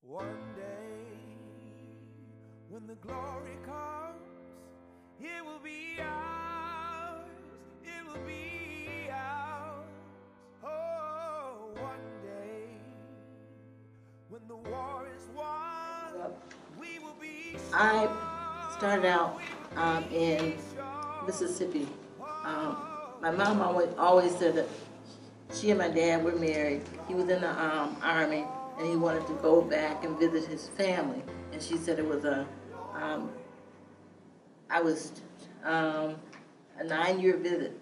One day, when the glory comes, it will be ours, it will be ours. Oh, one day, when the war is won, we will be I started out in Mississippi. My mom always said that she and my dad were married. He was in the Army, and he wanted to go back and visit his family. And she said it was um, I was a 9-year visit.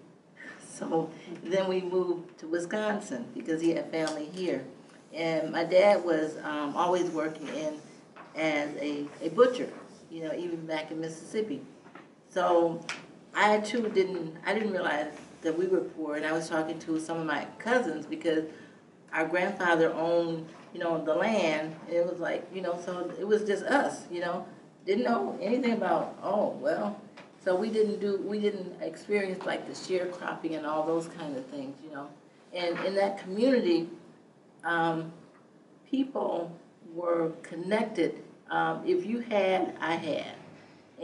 So then we moved to Wisconsin because he had family here. And my dad was always working as a butcher, even back in Mississippi. So I too didn't realize that we were poor. And I was talking to some of my cousins because our grandfather owned, the land. And it was like, so it was just us, didn't know anything about, so we didn't experience like the sharecropping and all those kind of things. And in that community, people were connected. If you had, I had.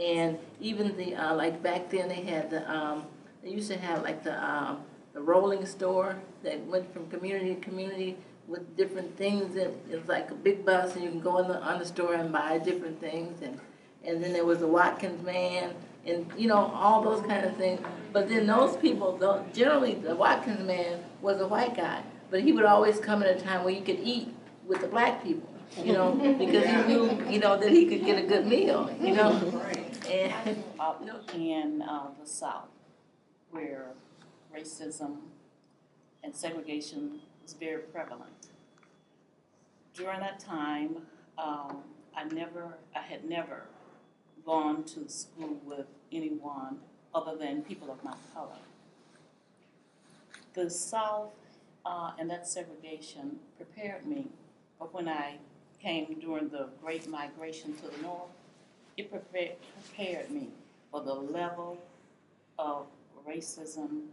And even like back then they used to have like the rolling store that went from community to community with different things. It was like a big bus, and you can go on the store and buy different things. And then there was a Watkins man, and all those kind of things. But then those people, generally the Watkins man was a white guy, but he would always come at a time where you could eat with the black people, because he knew, that he could get a good meal, And in the South, where racism and segregation was very prevalent. During that time, I had never gone to school with anyone other than people of my color. The South and that segregation prepared me, but when I came during the Great Migration to the North, it prepared me for the level of racism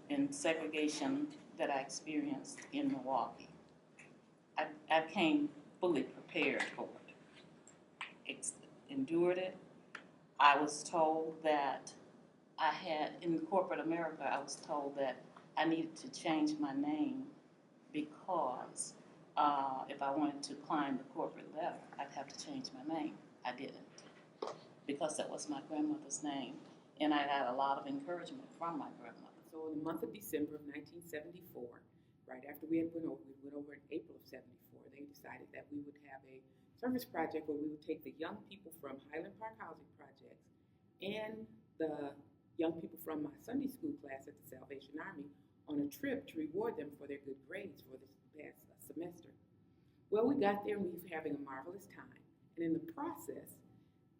and segregation that I experienced in Milwaukee. I came fully prepared for it. Endured it. I was told that in corporate America, I was told that I needed to change my name because if I wanted to climb the corporate ladder, I'd have to change my name. I didn't, because that was my grandmother's name, and I got a lot of encouragement from my grandmother. So in the month of December of 1974, right after we went over in April of 74, they decided that we would have a service project where we would take the young people from Highland Park Housing Projects and the young people from my Sunday school class at the Salvation Army on a trip to reward them for their good grades for this past semester. Well, we got there and we were having a marvelous time. And in the process,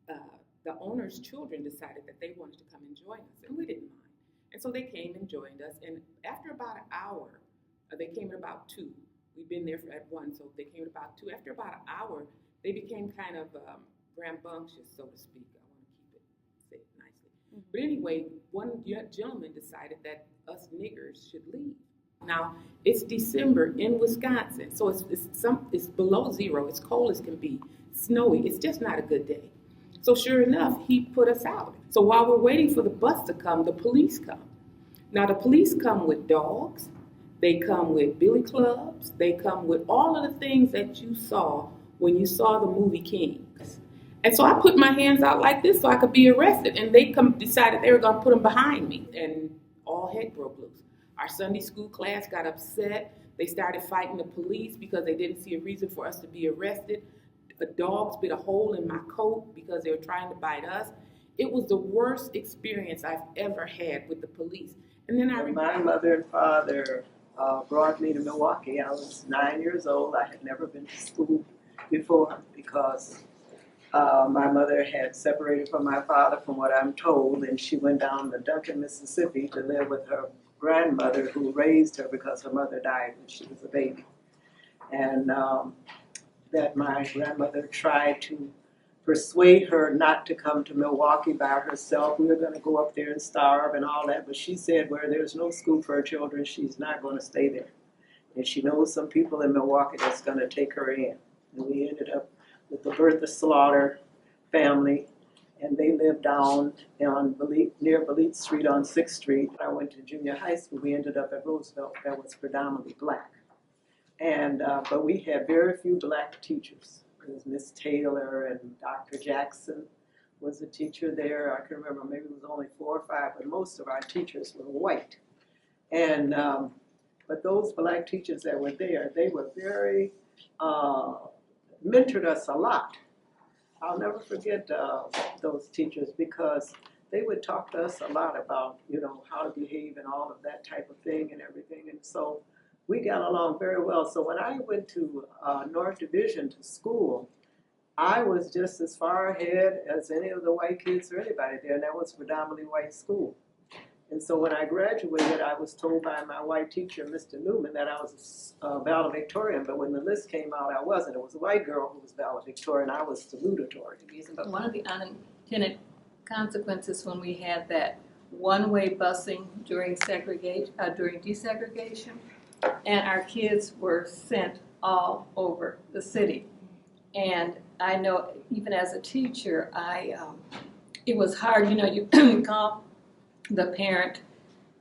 the owner's children decided that they wanted to come and join us, and we didn't mind. And so they came and joined us, and after about an hour, they came at about 2. We'd been there at 1, so they came at about 2. After about an hour, they became kind of rambunctious, so to speak. I want to say it nicely. Mm-hmm. But anyway, one gentleman decided that us niggers should leave. Now, it's December in Wisconsin, so it's below zero. It's cold as can be, snowy. It's just not a good day. So sure enough, he put us out. So while we're waiting for the bus to come, the police come. Now, the police come with dogs. They come with billy clubs. They come with all of the things that you saw when you saw the movie Kings. And so I put my hands out like this so I could be arrested. And they decided they were going to put them behind me. And all heck broke loose. Our Sunday school class got upset. They started fighting the police because they didn't see a reason for us to be arrested. The dogs bit a hole in my coat because they were trying to bite us. It was the worst experience I've ever had with the police. And then my mother and father brought me to Milwaukee. I was 9 years old. I had never been to school before because my mother had separated from my father, from what I'm told, and she went down to Duncan, Mississippi to live with her grandmother who raised her because her mother died when she was a baby. And that my grandmother tried to persuade her not to come to Milwaukee by herself. We were going to go up there and starve and all that, but she said where there's no school for her children, she's not going to stay there. And she knows some people in Milwaukee that's going to take her in. And we ended up with the Bertha Slaughter family, and they lived down on near Belite Street on 6th Street. I went to junior high school. We ended up at Roosevelt that was predominantly black. And, but we had very few black teachers. It was Miss Taylor and Dr. Jackson was a teacher there. I can remember maybe it was only 4 or 5, but most of our teachers were white. And, but those black teachers that were there, they were very, mentored us a lot. I'll never forget those teachers because they would talk to us a lot about, you know, how to behave and all of that type of thing and everything. And so we got along very well. So when I went to North Division to school, I was just as far ahead as any of the white kids or anybody there, and that was predominantly white school. And so when I graduated, I was told by my white teacher, Mr. Newman, that I was a valedictorian, but when the list came out, I wasn't. It was a white girl who was valedictorian, I was salutatorian. But one of the unintended consequences when we had that one-way busing during desegregation, and our kids were sent all over the city. And I know even as a teacher, it was hard, you know, you call the parent,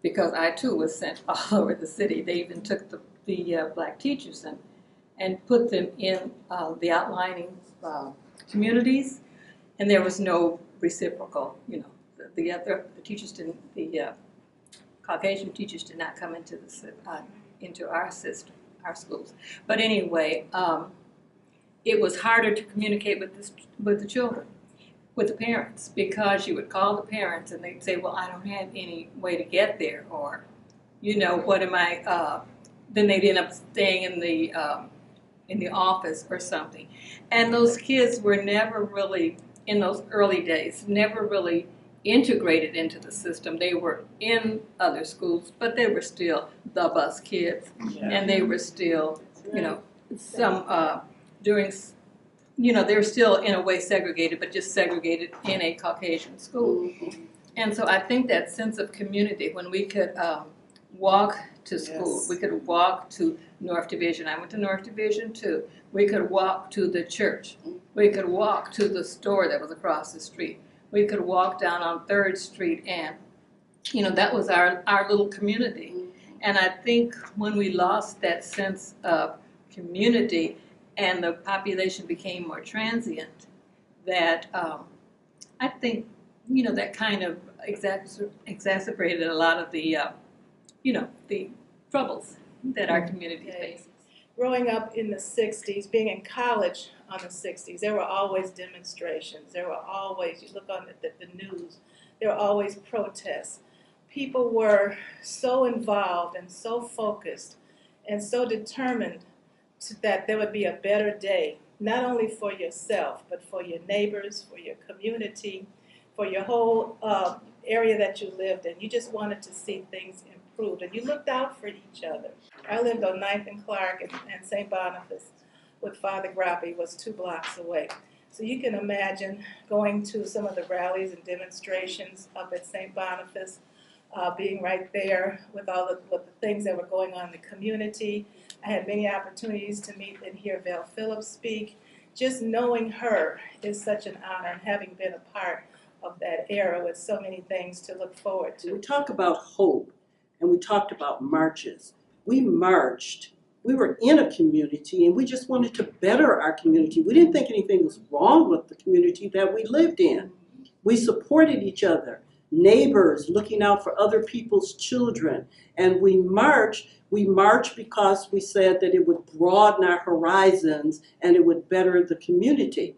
because I too was sent all over the city. They even took the black teachers and put them in the outlining communities, and there was no reciprocal, you know, the teachers didn't, the Caucasian teachers did not come into our system, our schools. But anyway, it was harder to communicate with the children, with the parents, because you would call the parents and they'd say, well, I don't have any way to get there, or, you know, what am I, then they'd end up staying in the office or something. And those kids were never really, in those early days, never really integrated into the system. They were in other schools, but they were still the bus kids, and they were still, you know, some, during, you know, they're still in a way segregated, but just segregated in a Caucasian school. And so I think that sense of community, when we could walk to school, we could walk to North Division. I went to North Division too. We could walk to the church. We could walk to the store that was across the street. We could walk down on 3rd Street, and, you know, that was our little community. And I think when we lost that sense of community, and the population became more transient, that I think, you know, that kind of exacerbated a lot of the, you know, the troubles that our community faces. Growing up in the 60s, being in college on the 60s, there were always demonstrations. There were always, you look on the news, there were always protests. People were so involved and so focused and so determined that there would be a better day, not only for yourself, but for your neighbors, for your community, for your whole area that you lived in. You just wanted to see things improved, and you looked out for each other. I lived on 9th and Clark and St. Boniface with Father Grappi was 2 blocks away. So you can imagine going to some of the rallies and demonstrations up at St. Boniface, being right there with all the things that were going on in the community. I had many opportunities to meet and hear Val Phillips speak. Just knowing her is such an honor, and having been a part of that era with so many things to look forward to. We talk about hope, and we talked about marches. We marched. We were in a community, and we just wanted to better our community. We didn't think anything was wrong with the community that we lived in. We supported each other, neighbors, looking out for other people's children. And we marched because we said that it would broaden our horizons and it would better the community.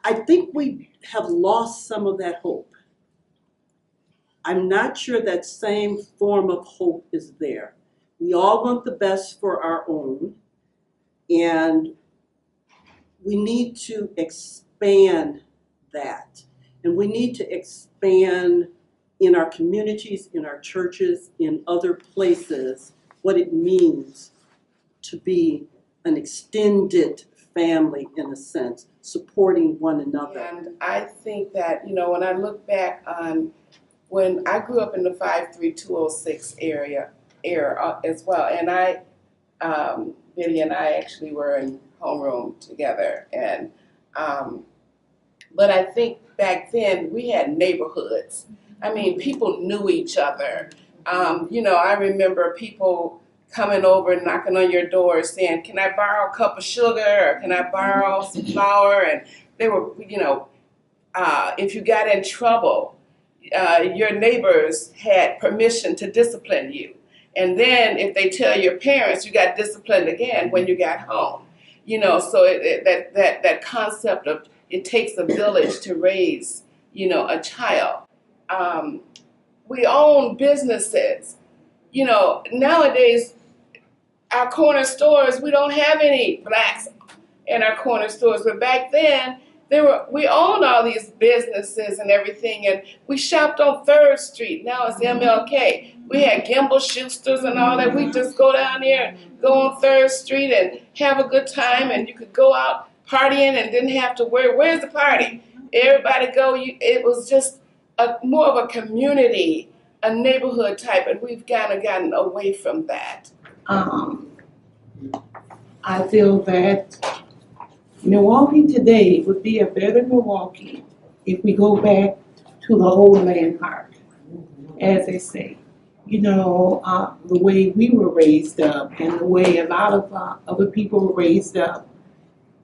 I think we have lost some of that hope. I'm not sure that same form of hope is there. We all want the best for our own, and we need to expand that. And we need to expand in our communities, in our churches, in other places, what it means to be an extended family, in a sense, supporting one another. And I think that, you know, when I look back on when I grew up in the 53206 era as well, and Biddy and I actually were in homeroom together. And but I think back then we had neighborhoods. I mean, people knew each other. I remember people coming over and knocking on your door saying, "Can I borrow a cup of sugar?" or "Can I borrow some flour?" And they were, if you got in trouble, your neighbors had permission to discipline you. And then if they tell your parents, you got disciplined again when you got home. So that concept of it takes a village to raise, a child. We own businesses. Nowadays, our corner stores, we don't have any blacks in our corner stores. But back then, we owned all these businesses and everything, and we shopped on 3rd Street. Now it's MLK. We had Gimbel Schusters and all that. We just go down there and go on 3rd Street and have a good time, and you could go out partying and didn't have to worry, where's the party? Everybody go. It was just more of a community, a neighborhood type, and we've kind of gotten away from that. I feel that Milwaukee today would be a better Milwaukee if we go back to the old landmark, as they say. The way we were raised up and the way a lot of other people were raised up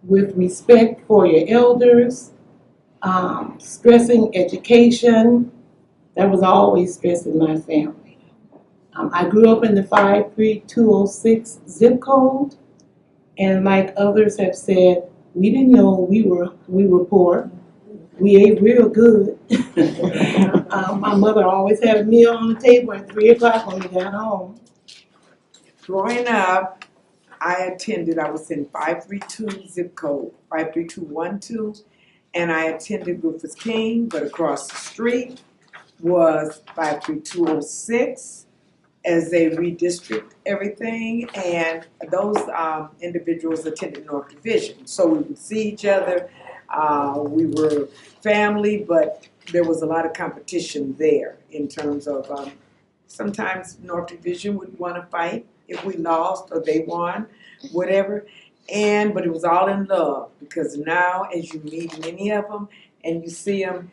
with respect for your elders, stressing education. That was always stressed in my family. I grew up in the 53206 zip code, and like others have said, we didn't know we were poor. We ate real good. My mother always had a meal on the table at 3 o'clock when we got home. Growing up, I was in 532 zip code, 53212, and I attended Rufus King, but across the street was 53206 as they redistrict everything, and those individuals attended North Division. So we would see each other. We were family, but there was a lot of competition there in terms of sometimes North Division would want to fight if we lost or they won, whatever. But it was all in love, because now as you meet many of them and you see them,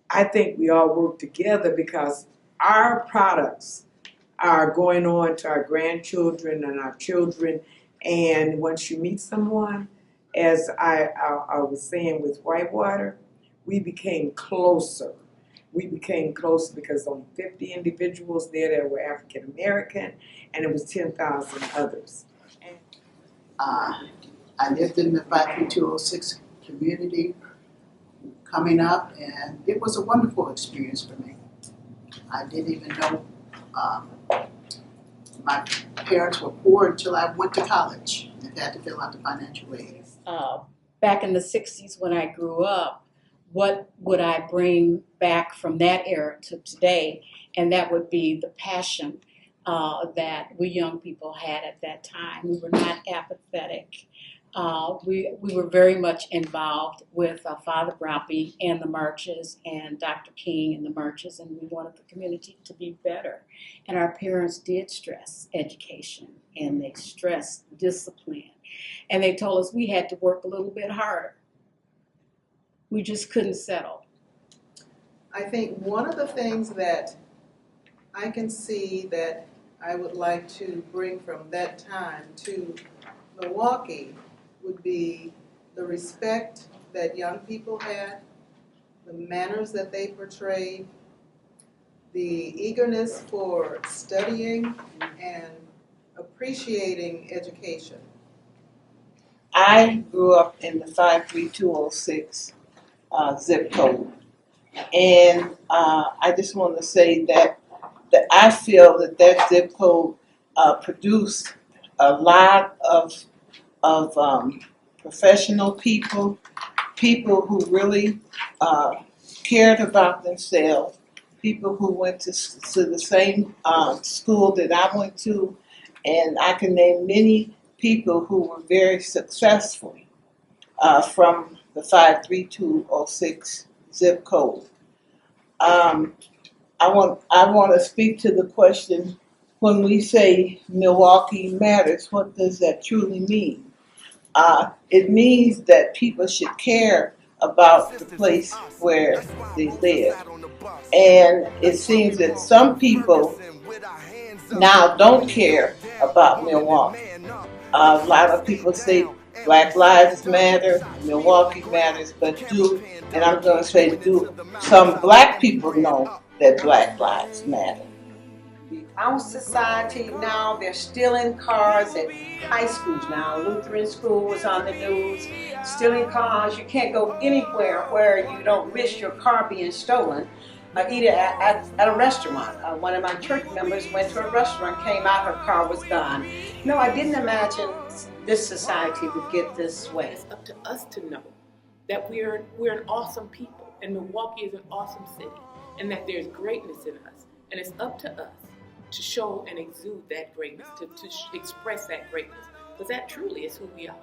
I think we all work together because our products are going on to our grandchildren and our children. And once you meet someone, as I was saying with Whitewater, we became closer. We became closer because only 50 individuals there that were African American, and it was 10,000 others. I lived in the 53206 community coming up, and it was a wonderful experience for me. I didn't even know my parents were poor until I went to college and had to fill out the financial aid. Back in the 60s when I grew up, what would I bring back from that era to today? And that would be the passion that we young people had at that time. We were not apathetic. We were very much involved with Father Brownby and the marches and Dr. King and the marches, and we wanted the community to be better. And our parents did stress education, and they stressed discipline. And they told us we had to work a little bit harder. We just couldn't settle. I think one of the things that I can see that I would like to bring from that time to Milwaukee would be the respect that young people had, the manners that they portrayed, the eagerness for studying and appreciating education. I grew up in the 53206 zip code, and I just want to say that I feel that zip code produced a lot of professional people who really cared about themselves, people who went to the same school that I went to, and I can name many people who were very successful from the 53206 zip code. I want to speak to the question, when we say Milwaukee matters, what does that truly mean? it means that people should care about the place where they live. And it seems that some people now don't care about Milwaukee. A lot of people say Black Lives Matter, Milwaukee matters, but and I'm going to say, do some black people know that Black Lives Matter? Our society now, they're stealing cars at high schools now. Lutheran school was on the news, stealing cars. You can't go anywhere where you don't risk your car being stolen. Either at a restaurant. One of my church members went to a restaurant, came out, her car was gone. No, I didn't imagine this society would get this way. It's up to us to know that we're an awesome people, and Milwaukee is an awesome city, and that there's greatness in us. And it's up to us to show and exude that greatness, to express that greatness, because that truly is who we are.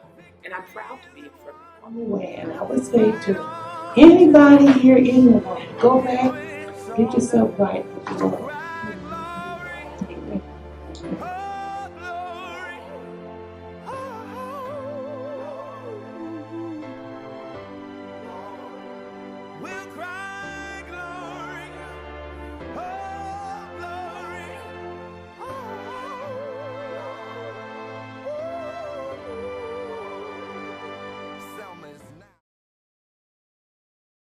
And I'm proud to be from Milwaukee. And I would say to anybody here in Milwaukee, go back, get yourself right with the Lord.